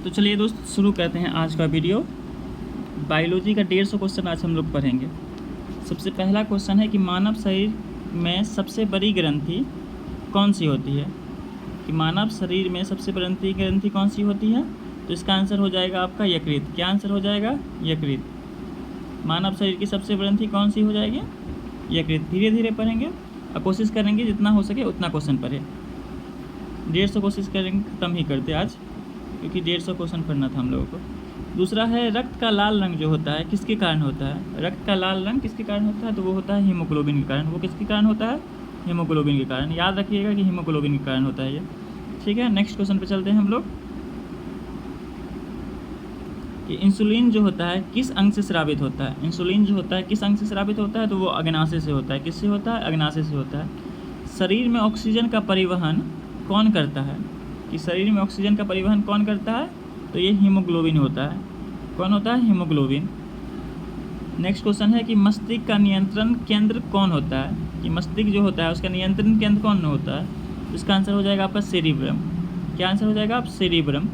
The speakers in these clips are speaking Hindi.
तो चलिए दोस्त शुरू करते हैं आज का वीडियो। बायोलॉजी का 150 क्वेश्चन आज हम लोग पढ़ेंगे। सबसे पहला क्वेश्चन है कि मानव शरीर में सबसे बड़ी ग्रंथि कौन सी होती है। कि मानव शरीर में सबसे बड़ी ग्रंथि कौन सी होती है, तो इसका आंसर हो जाएगा आपका यकृत। क्या आंसर हो जाएगा? यकृत। मानव शरीर की सबसे बड़ी ग्रंथि कौन सी हो जाएगी? यकृत। धीरे धीरे पढ़ेंगे और कोशिश करेंगे जितना हो सके उतना क्वेश्चन पढ़े। 150 कोशिश करेंगे ख़त्म ही करते आज, क्योंकि 150 क्वेश्चन पढ़ना था हम लोगों को। दूसरा है रक्त का लाल रंग जो होता है किसके कारण होता है। रक्त का लाल रंग किसके कारण होता है, तो वो होता है हीमोग्लोबिन के कारण। वो किसके कारण होता है? हीमोग्लोबिन के कारण। याद रखिएगा कि हीमोग्लोबिन के कारण होता है ये। ठीक है, नेक्स्ट क्वेश्चन पे चलते हैं हम लोग। कि इंसुलिन जो होता है किस अंग से स्रावित होता है। इंसुलिन जो होता है किस अंग से स्रावित होता है, तो वो अग्नाशय से होता है। किससे होता है? अग्नाशय से होता है। शरीर में ऑक्सीजन का परिवहन कौन करता है। कि शरीर में ऑक्सीजन का परिवहन कौन करता है, तो ये हीमोग्लोबिन होता है। कौन होता है? हीमोग्लोबिन। नेक्स्ट क्वेश्चन है कि मस्तिष्क का नियंत्रण केंद्र कौन होता है। कि मस्तिष्क जो होता है उसका नियंत्रण केंद्र कौन होता है, तो इसका आंसर हो जाएगा आपका सेरिब्रम। क्या आंसर हो जाएगा? आप सेरिब्रम।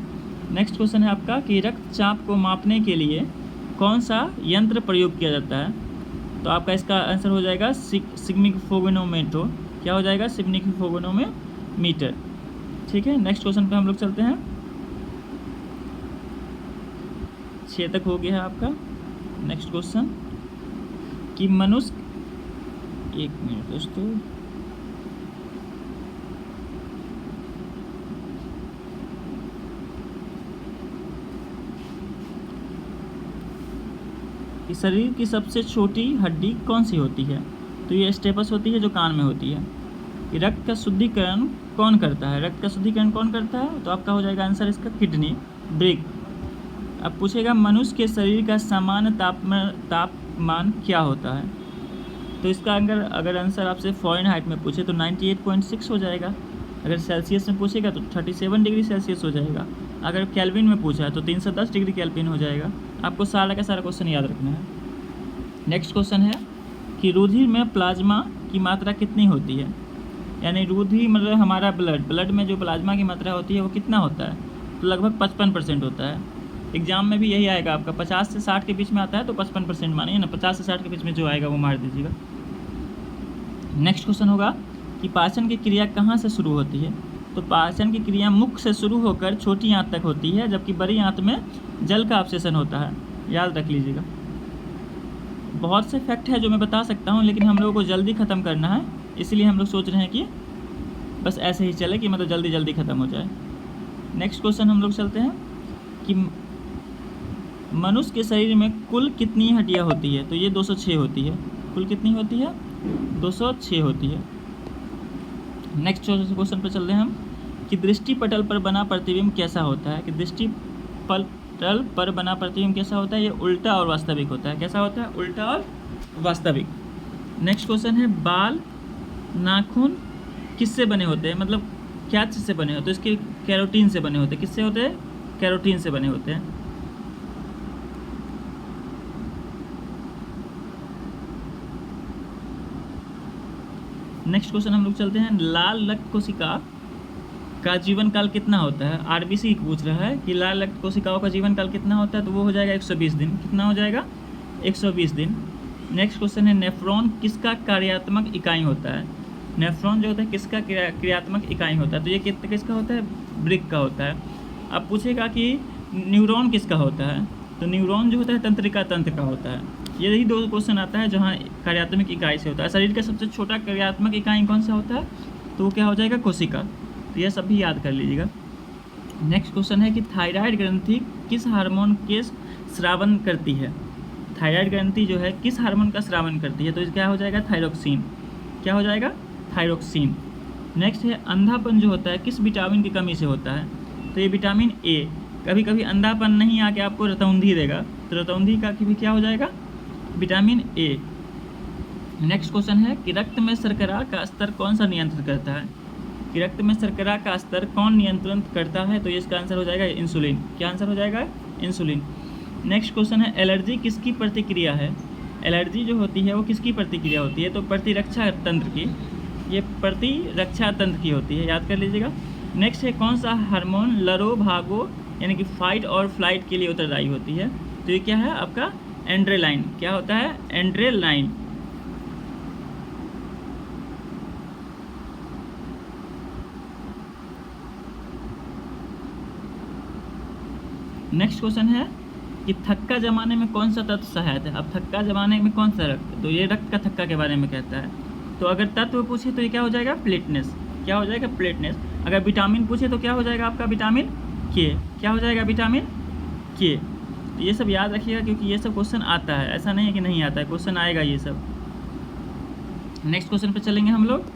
नेक्स्ट क्वेश्चन है आपका कि रक्तचाप को मापने के लिए कौन सा यंत्र प्रयोग किया जाता है, तो आपका इसका आंसर हो जाएगा सिग्निफोगोनोमीटर। क्या हो जाएगा? सिग्निफोगोनोमीटर। ठीक है, नेक्स्ट क्वेश्चन पे हम लोग चलते हैं। 6 तक हो गया है आपका। नेक्स्ट क्वेश्चन कि मनुष्य, एक मिनट दोस्तों, कि शरीर की सबसे छोटी हड्डी कौन सी होती है, तो ये स्टेपस होती है जो कान में होती है। कि रक्त का शुद्धिकरण कौन करता है। रक्त का शुद्धिकरण कौन करता है, तो आपका हो जाएगा आंसर इसका किडनी, ब्रेक। अब पूछेगा मनुष्य के शरीर का सामान्य तापमान क्या होता है, तो इसका अगर आंसर आपसे फ़ारेनहाइट में पूछे तो 98.6 हो जाएगा। अगर सेल्सियस में पूछेगा तो 37 डिग्री सेल्सियस हो जाएगा। अगर केल्विन में पूछा है तो 310 डिग्री केल्विन हो जाएगा। आपको सारा का सारा क्वेश्चन याद रखना है। नेक्स्ट क्वेश्चन है कि रुधिर में प्लाज्मा की मात्रा कितनी होती है। यानी रुधिर मतलब हमारा ब्लड में जो प्लाज्मा की मात्रा होती है वो कितना होता है, तो लगभग 55% होता है। एग्जाम में भी यही आएगा आपका, 50 से 60 के बीच में आता है तो 55% मानिए ना, 50 से 60 के बीच में जो आएगा वो मार दीजिएगा। नेक्स्ट क्वेश्चन होगा कि पाचन की क्रिया कहाँ से शुरू होती है, तो पाचन की क्रिया मुख से शुरू होकर छोटी आंत तक होती है, जबकि बड़ी आंत में जल का अवशेषण होता है। याद रख लीजिएगा। बहुत से फैक्ट है जो मैं बता सकता हूँ, लेकिन हम लोगों को जल्दी ख़त्म करना है, इसलिए हम लोग सोच रहे हैं कि बस ऐसे ही चले कि मतलब जल्दी जल्दी ख़त्म हो जाए। नेक्स्ट क्वेश्चन हम लोग चलते हैं कि मनुष्य के शरीर में कुल कितनी हड्डियाँ होती है, तो ये 206 होती है। कुल कितनी होती है? 206 होती है। नेक्स्ट क्वेश्चन पर चलते हैं हम कि दृष्टिपटल पर बना प्रतिबिंब कैसा होता है। कि दृष्टिपटल पर बना प्रतिबिंब कैसा होता है, ये उल्टा और वास्तविक होता है। कैसा होता है? उल्टा और वास्तविक। नेक्स्ट क्वेश्चन है बाल नाखून किससे बने होते हैं, मतलब क्या चीज़ से बने होते हैं, तो इसके कैरोटीन से बने होते हैं। किससे होते हैं? कैरोटीन से बने होते हैं। नेक्स्ट क्वेश्चन हम लोग चलते हैं लाल रक्त कोशिका का जीवन काल कितना होता है। आरबीसी पूछ रहा है कि लाल रक्त कोशिकाओं का जीवन काल कितना होता है, तो वो हो जाएगा 120 दिन। कितना हो जाएगा? 120 दिन। नेक्स्ट क्वेश्चन है नेफ्रॉन किसका कार्यात्मक इकाई होता है। नेफ्रॉन जो होता है किसका क्रियात्मक इकाई होता है, तो ये किसका होता है? ब्रिक का होता है। अब पूछेगा कि न्यूरॉन किसका होता है, तो न्यूरॉन जो होता है तंत्रिका तंत्र का होता है। यही 2 क्वेश्चन आता है जहाँ कार्यात्मक इकाई से होता है। शरीर का सबसे छोटा कार्यात्मक इकाई कौन सा होता है, तो वो क्या हो जाएगा? कोशिका। तो यह सब भी याद कर लीजिएगा। नेक्स्ट क्वेश्चन है कि थायराइड ग्रंथि किस हार्मोन के स्रावन करती है। थायराइड ग्रंथि जो है किस हार्मोन का स्रावन करती है, तो क्या हो जाएगा? थायरोक्सिन। क्या हो जाएगा? थायरोक्सिन। नेक्स्ट है अंधापन जो होता है किस विटामिन की कमी से होता है, तो ये विटामिन ए। कभी कभी अंधापन नहीं आके आपको रतौंधी देगा, तो रतौंधी का भी क्या हो जाएगा? Vitamin A. नेक्स्ट क्वेश्चन है कि रक्त में शर्करा का स्तर कौन सा नियंत्रण करता है। कि रक्त में शर्करा का स्तर कौन नियंत्रण करता है, तो इसका आंसर हो जाएगा इंसुलिन। क्या आंसर हो जाएगा? इंसुलिन। नेक्स्ट क्वेश्चन है एलर्जी किसकी प्रतिक्रिया है। एलर्जी जो होती है वो किसकी प्रतिक्रिया होती है, तो प्रतिरक्षा तंत्र की। ये प्रतिरक्षा तंत्र की होती है, याद कर लीजिएगा। नेक्स्ट है कौन सा हार्मोन लरो भागो यानी कि फाइट और फ्लाइट के लिए उत्तरदायी होती है। तो ये क्या है आपका एड्रेनालाइन। क्या होता है? एड्रेनालाइन। नेक्स्ट क्वेश्चन है कि थक्का जमाने में कौन सा तत्व सहायक है। अब थक्का जमाने में कौन सा रक्त, तो ये रक्त का थक्का के बारे में कहता है। तो अगर तत्व पूछे तो ये क्या हो जाएगा? प्लेटनेस। क्या हो जाएगा? प्लेटनेस। अगर विटामिन पूछे तो क्या हो जाएगा आपका? विटामिन के। क्या हो जाएगा? विटामिन के। तो ये सब याद रखिएगा क्योंकि ये सब क्वेश्चन आता है, ऐसा नहीं है कि नहीं आता है, क्वेश्चन आएगा ये सब। नेक्स्ट क्वेश्चन पे चलेंगे हम लोग।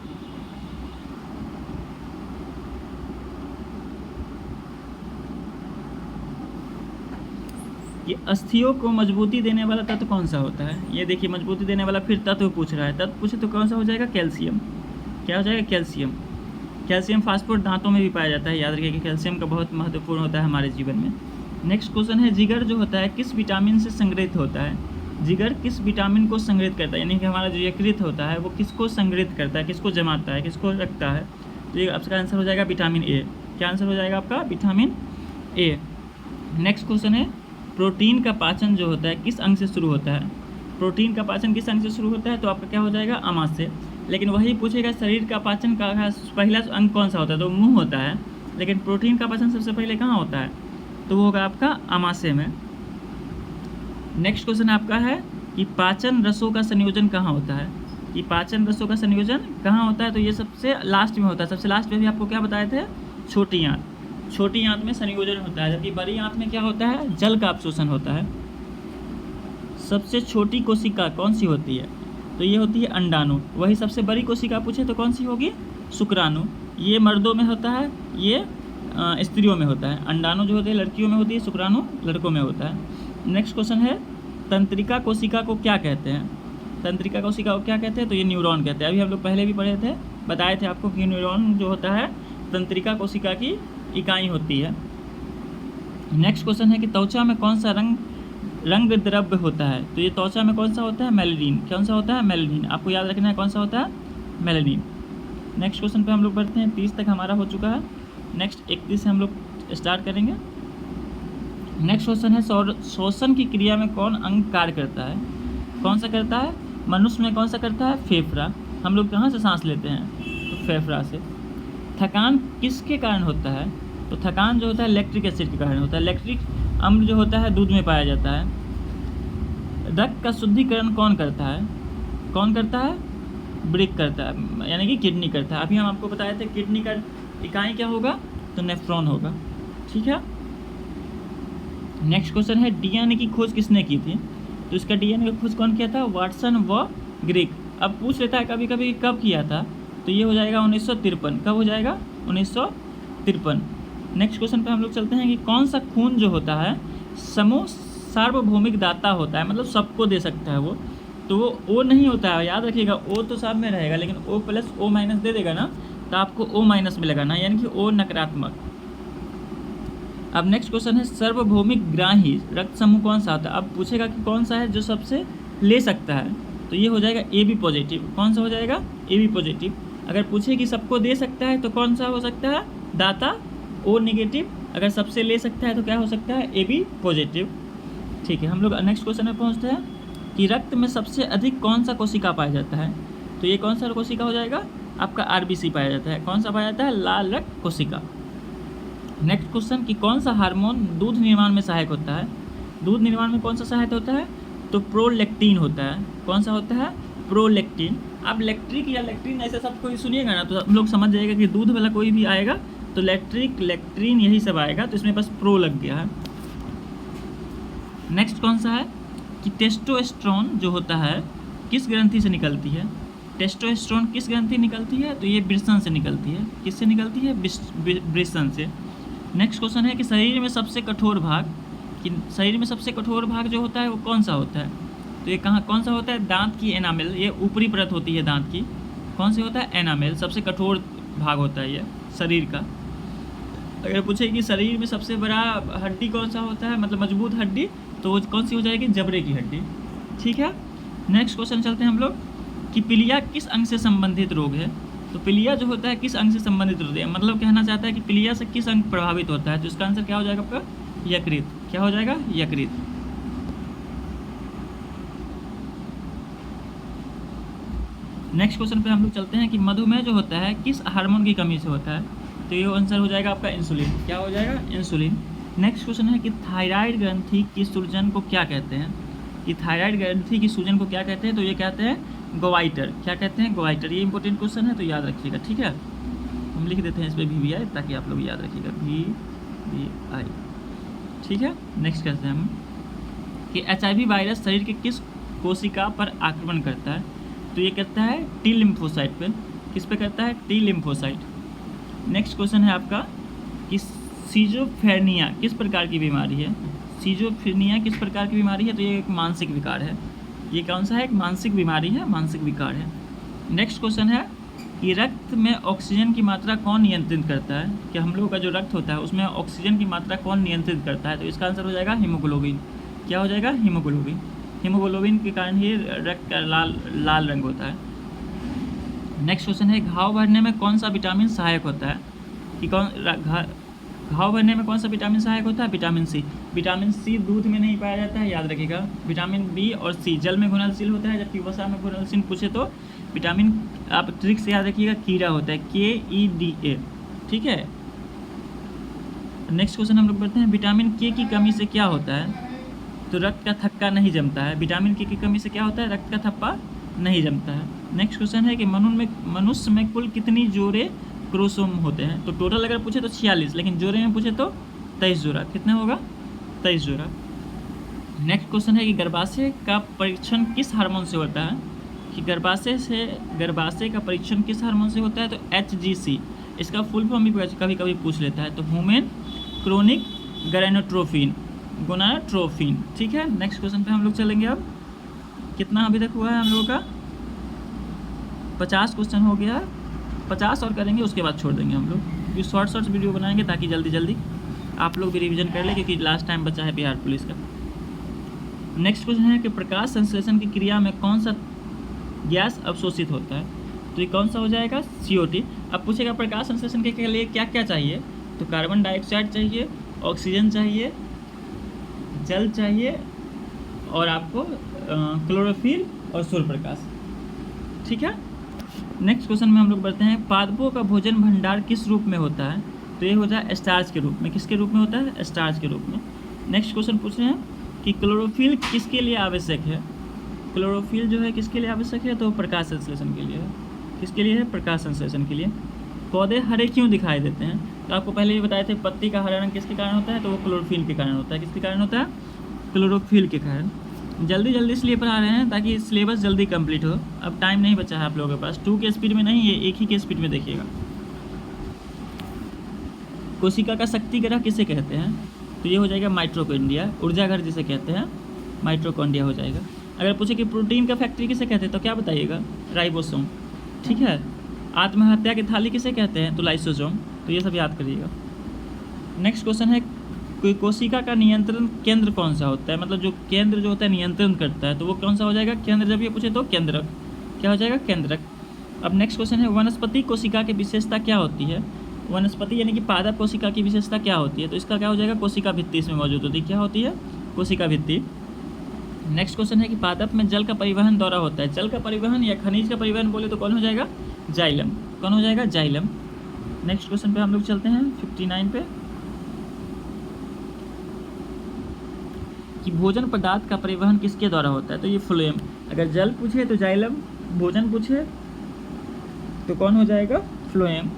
ये अस्थियों को मजबूती देने वाला तत्व कौन सा होता है? ये देखिए मजबूती देने वाला फिर तत्व पूछ रहा है। तत्व पूछे तो कौन सा हो जाएगा? कैल्शियम। क्या हो जाएगा? कैल्शियम। कैल्शियम फास्फोरेट दांतों में भी पाया जाता है, याद रखिए कि कैल्शियम का बहुत महत्वपूर्ण होता है हमारे जीवन में। नेक्स्ट क्वेश्चन है जिगर जो होता है किस विटामिन से संग्रहित होता है? जिगर किस विटामिन को संग्रहित करता है, यानी कि हमारा जो यकृत होता है वो किसको संग्रहित करता है, किसको जमाता है, किसको रखता है? तो ये आपका आंसर हो जाएगा विटामिन ए। क्या आंसर हो जाएगा आपका? Vitamin A. नेक्स्ट क्वेश्चन है प्रोटीन का पाचन जो होता है किस अंग से शुरू होता है? प्रोटीन का पाचन किस अंग से शुरू होता है? तो आपका क्या हो जाएगा? आमाशय से। लेकिन वही पूछेगा शरीर का पाचन का पहला अंग कौन सा होता है? तो मुंह होता है। लेकिन प्रोटीन का पाचन सबसे पहले कहाँ होता है? तो वो होगा आपका आमाशय में। नेक्स्ट क्वेश्चन आपका है कि पाचन रसों का संयोजन कहाँ होता है? कि पाचन रसों का संयोजन कहाँ होता है? तो ये सबसे लास्ट में होता है। सबसे लास्ट में भी आपको क्या बताए थे? छोटी आंत। छोटी आंत में संयोजन होता है, जबकि बड़ी आंत में क्या होता है? जल का अवशोषण होता है। सबसे छोटी कोशिका कौन सी होती है? तो ये होती है अंडाणु। वही सबसे बड़ी कोशिका पूछे तो कौन सी होगी? शुक्राणु। ये मर्दों में होता है, ये स्त्रियों में होता है। अंडाणु जो होती है लड़कियों में होती है, शुक्राणु लड़कों में होता है। नेक्स्ट क्वेश्चन है तंत्रिका कोशिका को क्या कहते हैं? तंत्रिका कोशिका को क्या कहते हैं? तो ये न्यूरॉन कहते हैं। अभी हम लोग पहले भी पढ़े थे, बताए थे आपको कि न्यूरॉन जो होता है तंत्रिका कोशिका की इकाई होती है। नेक्स्ट क्वेश्चन है कि त्वचा में कौन सा रंग द्रव्य होता है? तो ये त्वचा में कौन सा होता है? मेलानिन। कौन सा होता है? मेलानिन। आपको याद रखना है कौन सा होता है? मेलानिन। नेक्स्ट क्वेश्चन पे हम लोग बढ़ते हैं। 30 तक हमारा हो चुका है। नेक्स्ट 31 से हम लोग स्टार्ट करेंगे। नेक्स्ट क्वेश्चन है श्वसन की क्रिया में कौन अंग कार्य करता है? कौन सा करता है? मनुष्य में कौन सा करता है? फेफड़ा। हम लोग कहाँ से सांस लेते हैं? तो फेफड़ा से। थकान किसके कारण होता है? तो थकान जो होता है लैक्टिक एसिड के कारण होता है। लैक्टिक अम्ल जो होता है दूध में पाया जाता है। रक्त का शुद्धिकरण कौन करता है? कौन करता है? ब्रिक करता है, यानी कि किडनी करता है। अभी हम आपको बताए थे किडनी का इकाई क्या होगा? तो नेफ्रॉन होगा। ठीक है। नेक्स्ट क्वेश्चन है डीएनए की खोज किसने की थी? तो इसका डीएनए की खोज कौन किया था? वाटसन व ग्रिक। अब पूछ लेता है कभी कभी कब किया था, तो ये हो जाएगा 1953। कब हो जाएगा? 1953। नेक्स्ट क्वेश्चन पे हम लोग चलते हैं कि कौन सा खून जो होता है समूह सार्वभौमिक दाता होता है, मतलब सबको दे सकता है वो, तो वो ओ नहीं होता है। याद रखिएगा ओ तो सब में रहेगा, लेकिन ओ प्लस ओ माइनस दे देगा ना, तो आपको ओ माइनस में लगाना, यानी कि ओ नकारात्मक। अब नेक्स्ट क्वेश्चन है सार्वभौमिक ग्राही रक्त समूह कौन सा होता है? अब पूछेगा कि कौन सा है जो सबसे ले सकता है, तो ये हो जाएगा ए बी पॉजिटिव। कौन सा हो जाएगा? A B positive. अगर पूछे कि सबको दे सकता है तो कौन सा हो सकता है? दाता ओ नेगेटिव। अगर सबसे ले सकता है तो क्या हो सकता है? A B positive. ठीक है, हम लोग नेक्स्ट क्वेश्चन में पहुंचते हैं कि रक्त में सबसे अधिक कौन सा कोशिका पाया जाता है? तो ये कौन सा कोशिका हो जाएगा? आपका आरबीसी पाया जाता है। कौन सा पाया जाता है? लाल रक्त कोशिका। नेक्स्ट क्वेश्चन कि कौन सा हार्मोन दूध निर्माण में सहायक होता है? दूध निर्माण में कौन सा सहायक होता है? तो प्रोलैक्टिन होता है। कौन सा होता है? प्रोलैक्टिन। आप लैक्ट्रिक या लैक्टिन ऐसे सब कोई सुनिएगा ना तो हम लोग समझ जाएगा कि दूध वाला कोई भी आएगा तो लैक्ट्रिक लैक्ट्रिन यही सब आएगा, तो इसमें बस प्रो लग गया है। नेक्स्ट कौन सा है कि टेस्टोस्टेरोन जो होता है किस ग्रंथि से निकलती है? टेस्टोस्टेरोन किस ग्रंथि निकलती है? तो ये वृषण से निकलती है। किससे निकलती है? वृषण से। नेक्स्ट क्वेश्चन है कि शरीर में सबसे कठोर भाग, कि शरीर में सबसे कठोर भाग जो होता है वो कौन सा होता है? तो ये कौन सा होता है? दांत की एनामेल। ये ऊपरी परत होती है दांत की। कौन सी होता है? एनामेल। सबसे कठोर भाग होता है ये शरीर का। अगर पूछे कि शरीर में सबसे बड़ा हड्डी कौन सा होता है, मतलब मजबूत हड्डी, तो वो कौन सी हो जाएगी? जबड़े की हड्डी। ठीक है। नेक्स्ट क्वेश्चन चलते हैं हम लोग कि पीलिया किस अंग से संबंधित रोग है? तो पिलिया जो होता है किस अंग से संबंधित होता है, मतलब कहना चाहता है कि पिलिया से किस अंग प्रभावित होता है, तो इसका आंसर क्या हो जाएगा आपका यकृत। क्या हो जाएगा यकृत। नेक्स्ट क्वेश्चन पे हम लोग चलते हैं कि मधुमेह जो होता है किस हार्मोन की कमी से होता है, तो ये आंसर हो जाएगा आपका इंसुलिन। क्या हो जाएगा इंसुलिन। नेक्स्ट क्वेश्चन है कि थायराइड ग्रंथि की सूजन को क्या कहते हैं, कि थायराइड ग्रंथि की सूजन को क्या कहते हैं, तो ये कहते हैं गोवाइटर। क्या कहते हैं गोवाइटर। ये इंपॉर्टेंट क्वेश्चन है तो याद रखिएगा, ठीक है। हम लिख देते हैं इस पर VVI ताकि आप लोग याद रखिएगा VVI, ठीक है। नेक्स्ट कहते हैं हम कि HIV वायरस शरीर के किस कोशिका पर आक्रमण करता है, तो ये करता है T लिम्फोसाइट पे। किस पे करता है T लिम्फोसाइट। नेक्स्ट क्वेश्चन है आपका कि सीजोफ्रेनिया किस प्रकार की बीमारी है, सीजोफ्रेनिया किस प्रकार की बीमारी है, तो ये एक मानसिक विकार है। ये कौन सा है, एक मानसिक बीमारी है, मानसिक विकार है। नेक्स्ट क्वेश्चन है कि रक्त में ऑक्सीजन की मात्रा कौन नियंत्रित करता है, कि हम लोगों का जो रक्त होता है उसमें ऑक्सीजन की मात्रा कौन नियंत्रित करता है, तो इसका आंसर हो जाएगा हीमोग्लोबिन। क्या हो जाएगा हीमोग्लोबिन। हीमोग्लोबिन के कारण ही रक्त का लाल रंग होता है। नेक्स्ट क्वेश्चन है घाव भरने में कौन सा विटामिन सहायक होता है, कि घाव भरने में कौन सा विटामिन सहायक होता है, विटामिन सी। विटामिन सी दूध में नहीं पाया जाता है, याद रखिएगा। विटामिन बी और सी जल में घुलनशील होता है, जबकि वसा में घुलनशील पूछे तो विटामिन, आप ट्रिक से याद रखिएगा, कीड़ा होता है KEDA, ठीक है। नेक्स्ट क्वेश्चन हम लोग बढ़ते हैं विटामिन के की कमी से क्या होता है, तो रक्त का थक्का नहीं जमता है। विटामिन के की कमी से क्या होता है, रक्त का थप्पा नहीं जमता है। नेक्स्ट क्वेश्चन है कि मनुष्य में कुल कितनी जोड़े क्रोमोसोम होते हैं, तो टोटल अगर पूछे तो 46, लेकिन जोड़े में पूछे तो 23 जोड़ा। कितना होगा 23 जोड़ा। नेक्स्ट क्वेश्चन है कि गर्भाशय का परीक्षण किस हार्मोन से होता है, कि गर्भाशय का परीक्षण किस हार्मोन से होता है, तो HGC। इसका फुल फॉर्म भी कभी कभी पूछ लेता है, तो ह्यूमन क्रोनिक गोनाडोट्रोपिन, ठीक है। नेक्स्ट क्वेश्चन पे हम लोग चलेंगे। अब कितना अभी तक हुआ है हम लोगों का, 50 क्वेश्चन हो गया, 50 और करेंगे उसके बाद छोड़ देंगे हम लोग। ये शॉर्ट वीडियो बनाएंगे ताकि जल्दी जल्दी आप लोग भी रिवीजन कर लें, क्योंकि लास्ट टाइम बचा है बिहार पुलिस का। नेक्स्ट क्वेश्चन है कि प्रकाश संश्लेषण की क्रिया में कौन सा गैस अवशोषित होता है, तो ये कौन सा हो जाएगा CO2। अब पूछेगा प्रकाश संश्लेषण के लिए क्या क्या चाहिए, तो कार्बन डाइऑक्साइड चाहिए, ऑक्सीजन चाहिए, जल चाहिए, और आपको क्लोरोफिल और सूर्य प्रकाश, ठीक है। नेक्स्ट क्वेश्चन में हम लोग बढ़ते हैं पादपों का भोजन भंडार किस रूप में होता है, तो ये होता है स्टार्च के रूप में। किसके रूप में होता है, स्टार्च के रूप में। नेक्स्ट क्वेश्चन पूछ रहे हैं कि क्लोरोफिल किसके लिए आवश्यक है, क्लोरोफिल जो है किसके लिए आवश्यक है, तो प्रकाश संश्लेषण के लिए है। किसके लिए है, प्रकाश संश्लेषण के लिए। पौधे हरे क्यों दिखाई देते हैं, तो आपको पहले ही बताए थे पत्ती का हरा रंग किसके कारण होता है, तो वो क्लोरोफिल के कारण होता है। किसके कारण होता है, क्लोरोफिल के कारण। जल्दी इसलिए पढ़ा रहे हैं ताकि सिलेबस जल्दी कंप्लीट हो। अब टाइम नहीं बचा है आप लोगों के पास, 2 के स्पीड में नहीं, ये 1 ही के स्पीड में देखिएगा। कोशिका का शक्ति ग्रह किसे कहते हैं, तो ये हो जाएगा माइटोकॉन्ड्रिया। ऊर्जा घर जिसे कहते हैं माइटोकॉन्ड्रिया हो जाएगा। अगर पूछे कि प्रोटीन का फैक्ट्री किसे कहते हैं, तो क्या बताइएगा, राइबोसोम, ठीक है। आत्महत्या की थाली किसे कहते हैं, तो लाइसोसोम, तो ये सब याद करिएगा। नेक्स्ट क्वेश्चन है कोई कोशिका का नियंत्रण केंद्र कौन सा होता है, मतलब जो केंद्र जो होता है नियंत्रण करता है, तो वो कौन सा हो जाएगा, केंद्र। जब ये पूछे तो केंद्रक। क्या हो जाएगा, केंद्रक। अब नेक्स्ट क्वेश्चन है वनस्पति कोशिका की विशेषता क्या होती है, वनस्पति यानी कि पादप कोशिका की विशेषता क्या होती है, तो इसका क्या हो जाएगा, कोशिका भित्ति इसमें मौजूद होती है। क्या होती है, कोशिका भित्ति। नेक्स्ट क्वेश्चन है कि पादप में जल का परिवहन द्वारा होता है, जल का परिवहन या खनिज का परिवहन बोले तो कौन हो जाएगा, जाइलम। कौन हो जाएगा, जाइलम। नेक्स्ट क्वेश्चन पे हम लोग चलते हैं 59 पे, कि भोजन पदार्थ का परिवहन किसके द्वारा होता है, तो ये फ्लोएम। अगर जल पूछे तो जाइलम, भोजन पूछे तो कौन हो जाएगा, फ्लोएम।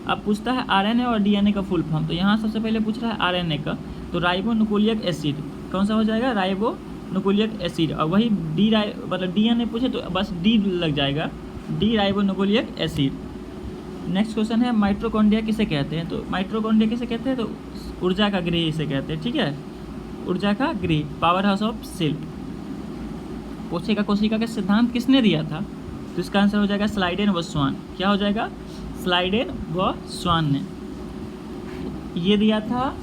अब पूछता है RNA और DNA का फुल फॉर्म, तो यहाँ सबसे पहले पूछ रहा है RNA का, तो राइबो न्यूक्लिक एसिड। कौन सा हो जाएगा, राइबो न्यूक्लिक एसिड। और वही मतलब DNA पूछे तो बस D लग जाएगा, D ribo nucleic acid. Next question है माइटोकॉन्ड्रिया किसे कहते हैं, तो माइटोकॉन्ड्रिया किसे कहते हैं, तो ऊर्जा का गृह इसे कहते हैं, ठीक है। ऊर्जा का गृह, पावर हाउस ऑफ सेल। कोशिका का सिद्धांत किसने दिया था, तो इसका आंसर हो जाएगा स्लाइडेन व स्वान। क्या हो जाएगा, स्लाइडेन व स्वान ने ये दिया था।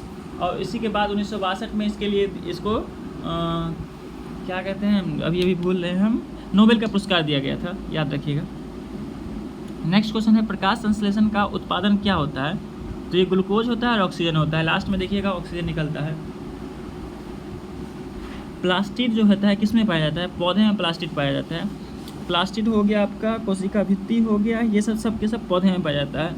और इसी के बाद 1962 में इसके लिए इसको क्या कहते हैं, अभी भूल रहे हैं हम, नोबेल का पुरस्कार दिया गया था, याद रखिएगा। नेक्स्ट क्वेश्चन है प्रकाश संश्लेषण का उत्पादन क्या होता है? तो ये ग्लूकोज होता है और ऑक्सीजन होता है। लास्ट में देखिएगा ऑक्सीजन निकलता है। प्लास्टिड जो होता है किस में पाया जाता है? पौधे में प्लास्टिड पाया जाता है। प्लास्टिड हो गया आपका, कोशिका भित्ति हो गया, ये सब के सब पौधे में पाया जाता है।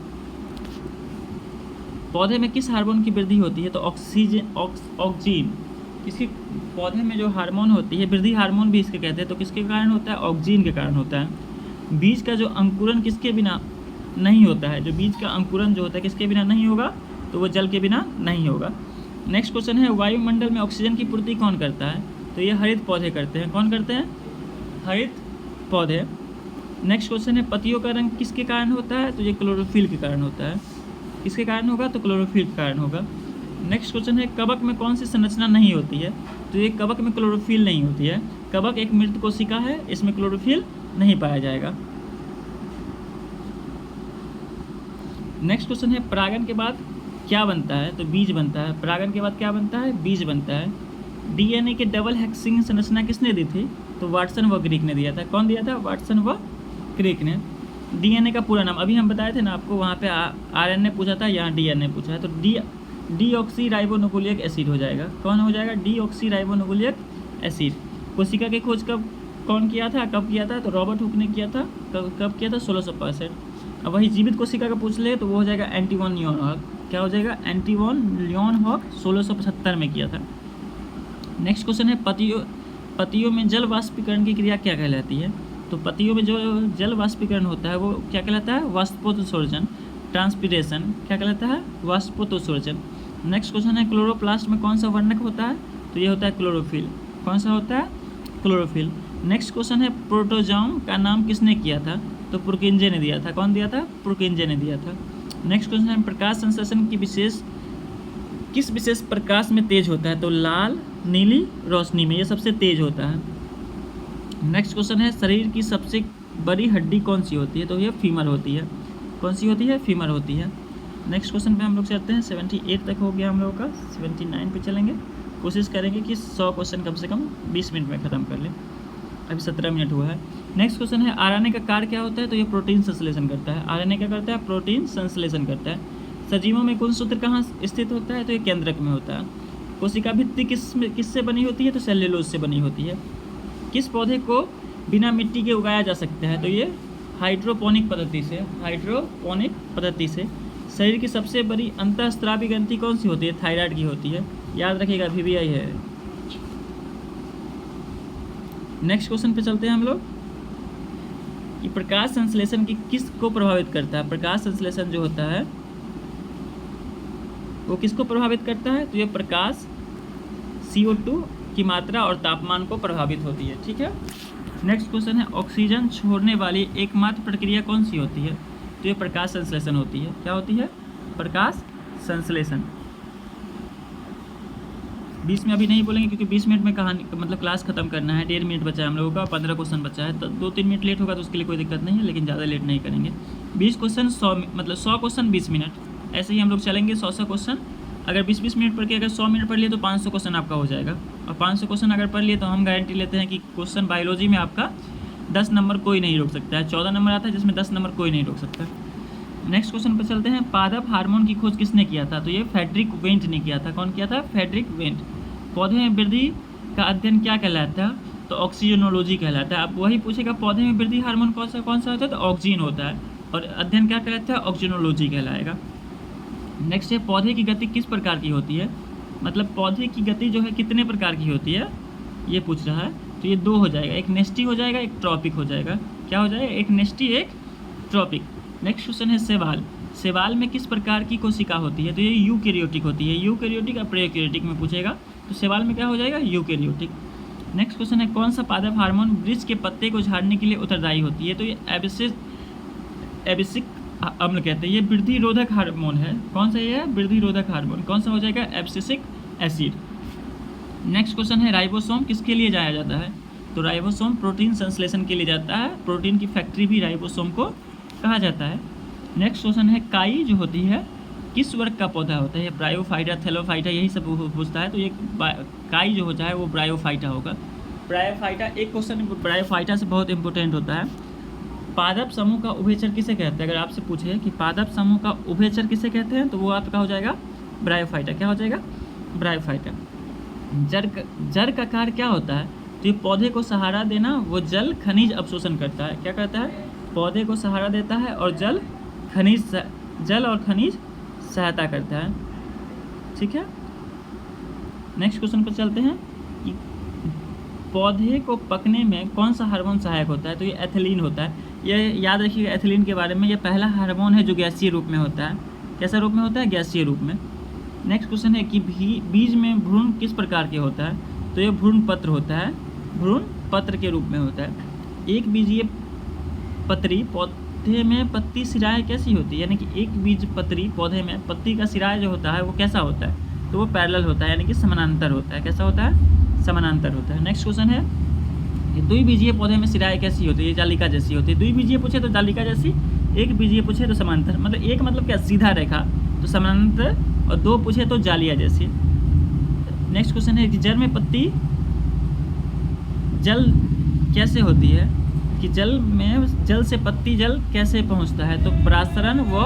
पौधे में किस हार्मोन की वृद्धि होती है? तो ऑक्सीजन। किसके? पौधे में जो हार्मोन होती है, वृद्धि हार्मोन भी इसके कहते हैं, तो किसके कारण होता है? ऑक्सीजन के कारण होता है। बीज का जो अंकुरन किसके बिना नहीं होता है? जो बीज का अंकुरन जो होता है किसके बिना नहीं होगा? तो वो जल के बिना नहीं होगा। नेक्स्ट क्वेश्चन है वायुमंडल में ऑक्सीजन की पूर्ति कौन करता है? तो ये हरित पौधे करते हैं। कौन करते हैं? हरित पौधे। नेक्स्ट क्वेश्चन है पत्तियों का रंग किसके कारण होता है? तो ये क्लोरोफिल के कारण होता है। किसके कारण होगा? तो क्लोरोफिल के कारण होगा। नेक्स्ट क्वेश्चन है कवक में कौन सी संरचना नहीं होती है? तो ये कवक में क्लोरोफिल नहीं होती है। कवक एक मृत कोशिका है, इसमें क्लोरोफिल नहीं पाया जाएगा। नेक्स्ट क्वेश्चन है परागन के बाद क्या बनता है? तो बीज बनता है। परागन के बाद क्या बनता है? बीज बनता है। डीएनए के डबल हेक्सिंग संरचना किसने दी थी? तो वाटसन व क्रिक ने दिया था। कौन दिया था? वाटसन व क्रिक ने। डीएनए का पूरा नाम अभी हम बताए थे ना आपको, वहाँ पे आरएनए पूछा था, यहाँ डीएनए पूछा है, तो डीऑक्सी राइबोन्यूक्लिक एसिड हो जाएगा। कौन हो जाएगा? Deoxy ribonucleic acid. कोशिका की खोज कौन किया था, कब किया था? तो रॉबर्ट हुक ने किया था। कब किया था? 1665। अब वही जीवित कोशिका का पूछ ले तो वो हो जाएगा एंटीवन लियोनहॉक। क्या हो जाएगा? एंटीवन लियोनहॉक 1675 में किया था। नेक्स्ट क्वेश्चन है पत्तियों में जल वाष्पीकरण की क्रिया क्या कहलाती है? तो पत्तियों में जो जल वाष्पीकरण होता है वो क्या कहलाता है? वाष्पोत्सर्जन, ट्रांसपीरेशन। क्या कहलाता है? वाष्पोत्सर्जन। नेक्स्ट क्वेश्चन है क्लोरोप्लास्ट में कौन सा वर्णक होता है? तो ये होता है क्लोरोफिल। कौन सा होता है? क्लोरोफिल। नेक्स्ट क्वेश्चन है प्रोटोजोम का नाम किसने किया था? तो पुरकिंजे ने दिया था। कौन दिया था? पुरकिंजे ने दिया था। नेक्स्ट क्वेश्चन है प्रकाश संश्लेषण की किस विशेष प्रकाश में तेज होता है? तो लाल नीली रोशनी में ये सबसे तेज होता है। नेक्स्ट क्वेश्चन है शरीर की सबसे बड़ी हड्डी कौन सी होती है? तो ये फीमर होती है। कौन सी होती है? फीमर होती है। नेक्स्ट क्वेश्चन पे हम लोग चलते हैं। 78 तक हो गया हम लोगों का, 79 पे चलेंगे। कोशिश करेंगे कि 100 क्वेश्चन कम से कम 20 मिनट में ख़त्म कर लें। अभी 17 मिनट हुआ है। नेक्स्ट क्वेश्चन है आरएनए का कार्य क्या होता है? तो ये प्रोटीन संश्लेषण करता है। आरएनए क्या करता है? प्रोटीन संश्लेषण करता है। सजीवों में गुणसूत्र कहाँ स्थित होता है? तो ये केंद्रक में होता है। कोशिका भित्ति किससे बनी होती है? तो सेल्यूलोज से बनी होती है। किस पौधे को बिना मिट्टी के उगाया जा सकता है? तो ये हाइड्रोपोनिक पद्धति से। हाइड्रोपोनिक पद्धति से। शरीर की सबसे बड़ी अंतःस्रावी ग्रंथि कौन सी होती है? थायराइड की होती है। याद रखिएगा, VVI है। नेक्स्ट क्वेश्चन पे चलते हैं हम लोग कि प्रकाश संश्लेषण की किस को प्रभावित करता है? प्रकाश संश्लेषण जो होता है वो किसको प्रभावित करता है? तो ये प्रकाश CO2 की मात्रा और तापमान को प्रभावित होती है। ठीक है। नेक्स्ट क्वेश्चन है ऑक्सीजन छोड़ने वाली एकमात्र प्रक्रिया कौन सी होती है? तो ये प्रकाश संश्लेषण होती है। क्या होती है? प्रकाश संश्लेषण। 20 में अभी नहीं बोलेंगे क्योंकि 20 मिनट में कहानी मतलब क्लास खत्म करना है। 1.5 मिनट बचा है हम लोगों का, 15 क्वेश्चन बचा है। तो 2-3 मिनट लेट होगा तो उसके लिए कोई दिक्कत नहीं है, लेकिन ज़्यादा लेट नहीं करेंगे। 20 क्वेश्चन 100 क्वेश्चन 20 मिनट, ऐसे ही हम लोग चलेंगे। 100 क्वेश्चन अगर 20-20 मिनट पढ़ के अगर 100 मिनट पढ़ लिए तो 500 क्वेश्चन आपका हो जाएगा। और 500 क्वेश्चन अगर पढ़ लिए तो हम गारंटी लेते हैं कि क्वेश्चन बायोलॉजी में आपका 10 नंबर कोई नहीं रोक सकता है। 14 नंबर आता है जिसमें 10 नंबर कोई नहीं रोक सकता। नेक्स्ट क्वेश्चन पर चलते हैं। पादप हार्मोन की खोज किसने किया था? तो ये फ्रेडरिक वेंट ने किया था। कौन किया था? Frederick Went. पौधे में वृद्धि का अध्ययन क्या कहलाता है? तो ऑक्सीजनोलॉजी कहलाता है। अब वही पूछेगा पौधे में वृद्धि हार्मोन कौन सा होता है? तो ऑक्सीजन होता है। और अध्ययन क्या कहलाता है? ऑक्सीजनोलॉजी कहलाएगा। नेक्स्ट है पौधे की गति किस प्रकार की होती है? मतलब पौधे की गति जो है कितने प्रकार की होती है ये पूछ रहा है। तो ये 2 हो जाएगा, एक नेस्टी हो जाएगा, एक ट्रॉपिक हो जाएगा। क्या हो जाएगा? एक नेस्टी, एक ट्रॉपिक। नेक्स्ट क्वेश्चन है शैवाल। शैवाल में किस प्रकार की कोशिका होती है? तो ये यूकैरियोटिक होती है। यूकैरियोटिक और प्रोकैरियोटिक में पूछेगा तो शैवाल में क्या हो जाएगा? यूकैरियोटिक। नेक्स्ट क्वेश्चन है कौन सा पादप हार्मोन वृक्ष के पत्ते को झाड़ने के लिए उत्तरदायी होती है? तो ये एबिसिक अम्ल कहते हैं। ये वृद्धि रोधक हार्मोन है। कौन सा ये है? वृद्धि रोधक हार्मोन। कौन सा हो जाएगा? Abscisic acid. नेक्स्ट क्वेश्चन है राइबोसोम किसके लिए जाया जाता है? तो राइबोसोम प्रोटीन संश्लेषण के लिए जाता है। प्रोटीन की फैक्ट्री भी राइबोसोम को कहा जाता है। नेक्स्ट क्वेश्चन है काई जो होती है किस वर्ग का पौधा होता है? ब्रायोफाइटा, थैलोफाइटा, यही सब पूछता है। तो ये काई जो होता है वो ब्रायोफाइटा होगा। ब्रायोफाइटा एक क्वेश्चन ब्रायोफाइटा से बहुत इंपॉर्टेंट होता है। पादप समूह का उभयचर किसे कहते हैं? अगर आपसे पूछे कि पादप समूह का उभयचर किसे कहते हैं, तो वो आपका हो जाएगा ब्रायोफाइटा। क्या हो जाएगा? ब्रायोफाइटा। जड़ का कार्य क्या होता है? तो ये पौधे को सहारा देना, वो जल खनिज अवशोषण करता है। क्या करता है? पौधे को सहारा देता है और जल और खनिज सहायता करता है। ठीक है, नेक्स्ट क्वेश्चन पर चलते हैं कि पौधे को पकने में कौन सा हार्मोन सहायक होता है? तो ये एथिलीन होता है। ये याद रखिएगा एथिलीन के बारे में, ये पहला हार्मोन है जो गैसीय रूप में होता है। कैसा रूप में होता है? गैसीय रूप में। नेक्स्ट क्वेश्चन है कि बीज में भ्रूण किस प्रकार के होता है? तो ये भ्रूण पत्र होता है, भ्रूण पत्र के रूप में होता है। एक बीजीय पत्री पौधे में पत्ती सिराएँ कैसी होती है? यानी कि एक बीज पत्री पौधे में पत्ती का सिराए जो होता है वो कैसा होता है? तो वो पैरेलल होता है, यानी कि समानांतर होता है। कैसा होता है? समानांतर होता है। नेक्स्ट क्वेश्चन है कि द्विबीजीय पौधे में सिराएँ कैसी होती है? जालिका जैसी होती है। द्विबीजीय पूछे तो जालिका जैसी, एक बीजीय पूछे तो समांतर। मतलब एक मतलब क्या? सीधा रेखा, तो समानांतर, और दो पूछे तो जालिया जैसी। नेक्स्ट क्वेश्चन है कि जड़ में पत्ती जल कैसे होती है? कि जल से पत्ती जल कैसे पहुंचता है? तो परासरण व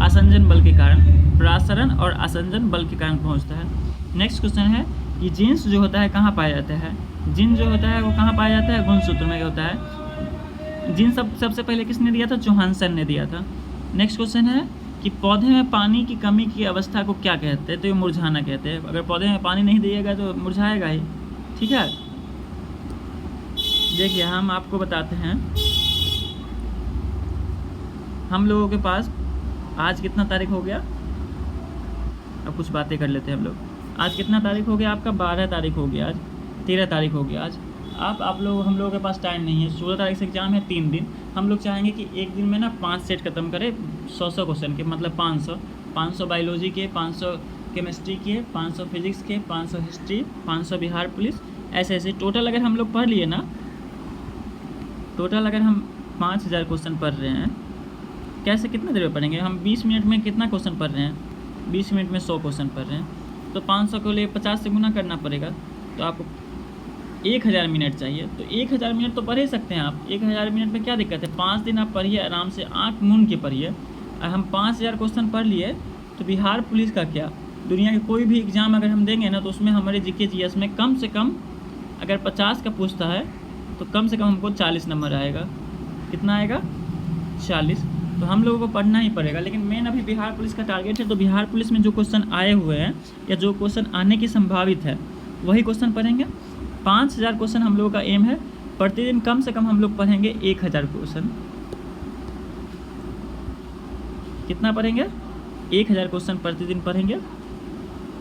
आसंजन बल के कारण, परासरण और आसंजन बल के कारण पहुंचता है। नेक्स्ट क्वेश्चन है कि जीन्स जो होता है कहाँ पाया जाता है? जीन जो होता है वो कहाँ पाया जाता है? गुणसूत्र में होता है। जीन सबसे पहले किसने दिया था? जोहानसन ने दिया था। नेक्स्ट क्वेश्चन है कि पौधे में पानी की कमी की अवस्था को क्या कहते हैं? तो ये मुरझाना कहते हैं। अगर पौधे में पानी नहीं दिएगा तो मुरझाएगा ही। ठीक है, देखिए हम आपको बताते हैं, हम लोगों के पास आज कितना तारीख हो गया? अब कुछ बातें कर लेते हैं हम लोग। आज कितना तारीख हो गया आपका? 12 तारीख हो गया, आज 13 तारीख हो गया आज। हम लोगों के पास टाइम नहीं है। 16 तारीख से एग्ज़ाम है, 3 दिन। हम लोग चाहेंगे कि एक दिन में ना 5 सेट खत्म करें, 100 क्वेश्चन के, मतलब 500 बायोलॉजी के, 500 केमिस्ट्री के, 500 फिजिक्स के, 500 हिस्ट्री, 500 बिहार पुलिस, ऐसे टोटल अगर हम लोग पढ़ लिए ना, टोटल अगर हम 5000 क्वेश्चन पढ़ रहे हैं, कैसे कितने देर में पढ़ेंगे हम? 20 मिनट में कितना क्वेश्चन पढ़ रहे हैं? 20 मिनट में 100 क्वेश्चन पढ़ रहे हैं, तो 500 को ले 50 से गुना करना पड़ेगा, तो आपको 1000 मिनट चाहिए। तो 1000 मिनट तो पढ़ ही सकते हैं आप। 1000 मिनट में क्या दिक्कत है? 5 दिन आप पढ़िए, आराम से आँख मूंद के पढ़िए। और हम 5000 क्वेश्चन पढ़ लिए तो बिहार पुलिस का क्या, दुनिया के कोई भी एग्ज़ाम अगर हम देंगे ना, तो उसमें हमारे जीके जीएस में कम से कम अगर 50 का पूछता है तो कम से कम हमको 40 नंबर आएगा। कितना आएगा? 40। तो हम लोगों को पढ़ना ही पड़ेगा। लेकिन मेन अभी बिहार पुलिस का टारगेट है, तो बिहार पुलिस में जो क्वेश्चन आए हुए हैं या जो क्वेश्चन आने की संभावित है वही क्वेश्चन पढ़ेंगे। 5000 क्वेश्चन हम लोगों का एम है। प्रतिदिन कम से कम हम लोग पढ़ेंगे 1000 क्वेश्चन। कितना पढ़ेंगे? 1000 क्वेश्चन प्रतिदिन पढ़ेंगे।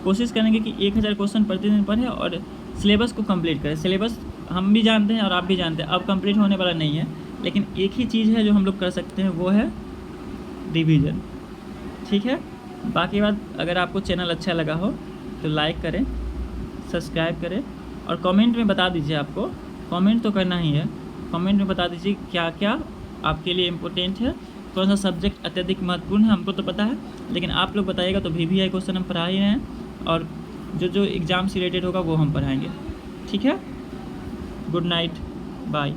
कोशिश करेंगे कि 1000 क्वेश्चन प्रतिदिन पढ़ें और सिलेबस को कंप्लीट करें। सिलेबस हम भी जानते हैं और आप भी जानते हैं, अब कंप्लीट होने वाला नहीं है, लेकिन एक ही चीज़ है जो हम लोग कर सकते हैं, वो है रिवीजन। ठीक है, बाकी बात अगर आपको चैनल अच्छा लगा हो तो लाइक करें, सब्सक्राइब करें और कमेंट में बता दीजिए। आपको कमेंट तो करना ही है, कमेंट में बता दीजिए क्या क्या आपके लिए इम्पोर्टेंट है, कौन सा सब्जेक्ट अत्यधिक महत्वपूर्ण है। हमको तो पता है, लेकिन आप लोग बताइएगा तो VVI क्वेश्चन हम पढ़ा ही रहे हैं, और जो एग्ज़ाम से रिलेटेड होगा वो हम पढ़ाएंगे। ठीक है, गुड नाइट, बाय।